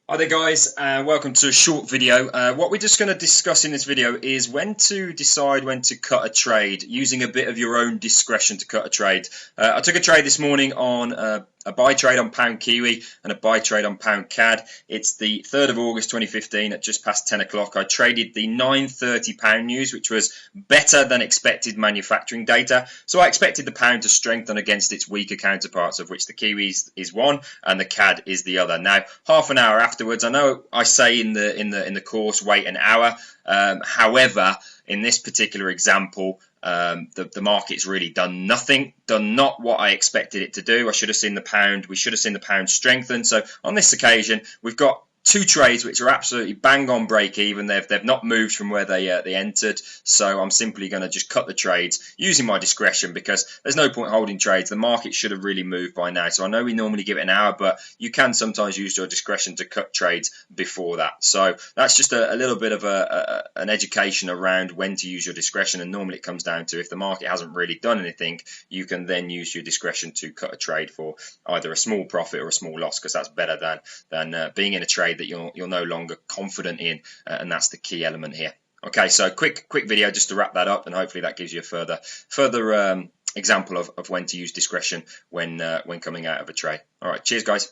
Hi there guys, and welcome to a short video. What we're just going to discuss in this video is when to decide when to cut a trade, using a bit of your own discretion to cut a trade. I took a trade this morning on a buy trade on pound Kiwi and a buy trade on pound CAD. It's the 3rd of August 2015 at just past 10 o'clock. I traded the 9:30 pound news, which was better than expected manufacturing data. So I expected the pound to strengthen against its weaker counterparts, of which the Kiwi is one and the CAD is the other. Now, half an hour afterwards, I know I say in the course wait an hour. However, in this particular example, the market's really done nothing, done not what I expected it to do. I should have seen the pound. We should have seen the pound strengthen. So on this occasion, we've got two trades which are absolutely bang on break even. They've not moved from where they entered, so I'm simply going to just cut the trades using my discretion, because there's no point holding trades. The market should have really moved by now. So I know we normally give it an hour, but you can sometimes use your discretion to cut trades before that. So that's just a little bit of an education around when to use your discretion. And normally it comes down to, if the market hasn't really done anything, you can then use your discretion to cut a trade for either a small profit or a small loss, because that's better than being in a trade that you're no longer confident in, and that's the key element here. Okay, so quick video just to wrap that up, and hopefully that gives you a further example of when to use discretion when coming out of a trade. All right, cheers guys.